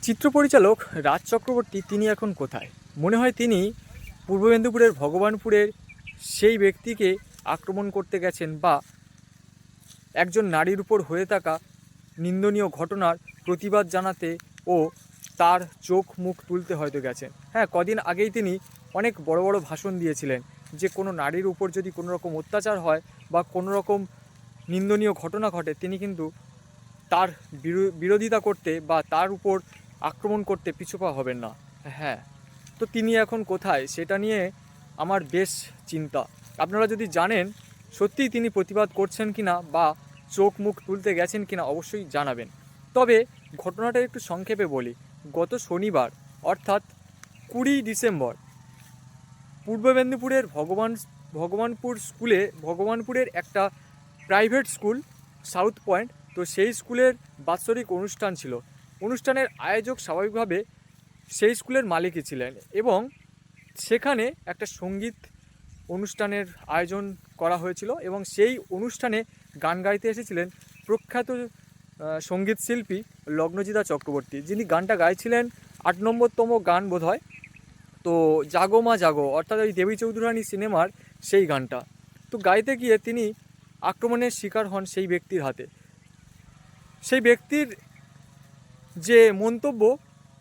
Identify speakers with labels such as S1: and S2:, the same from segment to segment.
S1: চিত্র পরিচালক রাজ চক্রবর্তী তিনি এখন কোথায়? মনে হয় তিনি পূর্ব মেদিনীপুরের ভগবানপুরের সেই ব্যক্তিকে আক্রমণ করতে গেছেন, বা একজন নারীর উপর হয়ে থাকা নিন্দনীয় ঘটনার প্রতিবাদ জানাতে ও তার চোখ মুখ তুলতে হয়তো গেছেন। হ্যাঁ, কদিন আগেই তিনি অনেক বড় বড় ভাষণ দিয়েছিলেন যে কোনো নারীর উপর যদি কোনো রকম অত্যাচার হয় বা কোনো রকম নিন্দনীয় ঘটনা ঘটে, তিনি কিন্তু তার বিরোধিতা করতে বা তার উপর আক্রমণ করতে পিছুপা হবেন না। হ্যাঁ, তো তিনি এখন কোথায় সেটা নিয়ে আমার বেশ চিন্তা। আপনারা যদি জানেন সত্যিই তিনি প্রতিবাদ করছেন কিনা বা চোখ মুখ তুলতে গেছেন কিনা অবশ্যই জানাবেন। তবে ঘটনাটা একটু সংক্ষেপে বলি। গত শনিবার অর্থাৎ 20 ডিসেম্বর পূর্ব মেদিনীপুরের ভগবানপুরের একটা প্রাইভেট স্কুল সাউথ পয়েন্ট, তো সেই স্কুলের বাৎসরিক অনুষ্ঠান ছিল। অনুষ্ঠানের আয়োজক স্বাভাবিকভাবে সেই স্কুলের মালিকই ছিলেন এবং সেখানে একটা সঙ্গীত অনুষ্ঠানের আয়োজন করা হয়েছিল এবং সেই অনুষ্ঠানে গান গাইতে এসেছিলেন প্রখ্যাত সঙ্গীত শিল্পী লগ্নজিৎ চক্রবর্তী, যিনি গানটা গাইছিলেন 8 নম্বরতম গান বোধহয়। তো জাগো মা জাগো, অর্থাৎ ওই দেবী চৌধুরানী সিনেমার সেই গানটা। তো গাইতে গিয়ে তিনি আক্রমণের শিকার হন সেই ব্যক্তির হাতে। সেই ব্যক্তির যে মন্তব্য,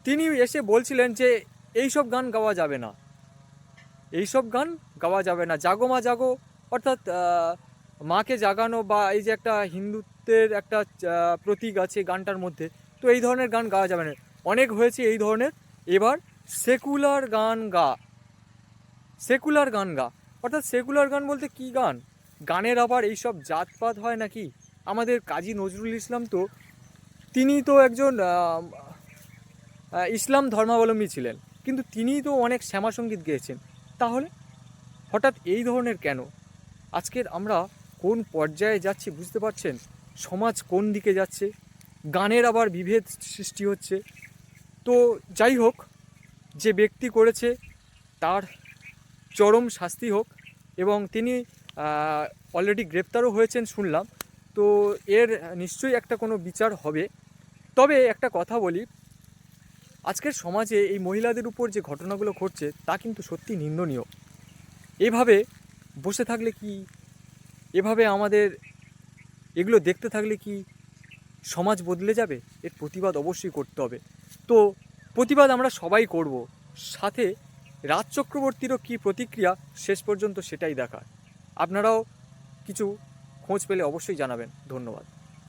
S1: তিনি এসে বলছিলেন যে এইসব গান গাওয়া যাবে না, এইসব গান গাওয়া যাবে না, জাগো মা জাগো অর্থাৎ মাকে জাগানো, বা এই যে একটা হিন্দুত্বের একটা প্রতীক আছে গানটার মধ্যে, তো এই ধরনের গান গাওয়া যাবে না, অনেক হয়েছে এই ধরনের, এবার সেকুলার গান গা, সেকুলার গান গা। অর্থাৎ সেকুলার গান বলতে কী গান? গানের আবার এইসব জাতপাত হয় নাকি? আমাদের কাজী নজরুল ইসলাম তো তিনি তো একজন ইসলাম ধর্মাবলম্বী ছিলেন, কিন্তু তিনিই তো অনেক শ্যামাসঙ্গীত গেয়েছেন। তাহলে হঠাৎ এই ধরনের কেন? আজকের আমরা কোন পর্যায়ে যাচ্ছি বুঝতে পারছেন? সমাজ কোন দিকে যাচ্ছে? গানের আবার বিভেদ সৃষ্টি হচ্ছে। তো যাই হোক, যে ব্যক্তি করেছে তার চরম শাস্তি হোক, এবং তিনি অলরেডি গ্রেপ্তারও হয়েছেন শুনলাম। তো এর নিশ্চয়ই একটা কোনো বিচার হবে। তবে একটা কথা বলি, আজকের সমাজে এই মহিলাদের উপর যে ঘটনাগুলো ঘটছে তা কিন্তু সত্যি নিন্দনীয়। এভাবে বসে থাকলে কি, এভাবে আমাদের এগুলো দেখতে থাকলে কি সমাজ বদলে যাবে? এর প্রতিবাদ অবশ্যই করতে হবে। তো প্রতিবাদ আমরা সবাই করব, সাথে রাজ চক্রবর্তীরও কী প্রতিক্রিয়া শেষ পর্যন্ত সেটাই দেখার। আপনারাও কিছু খোঁজ পেলে অবশ্যই জানাবেন। ধন্যবাদ।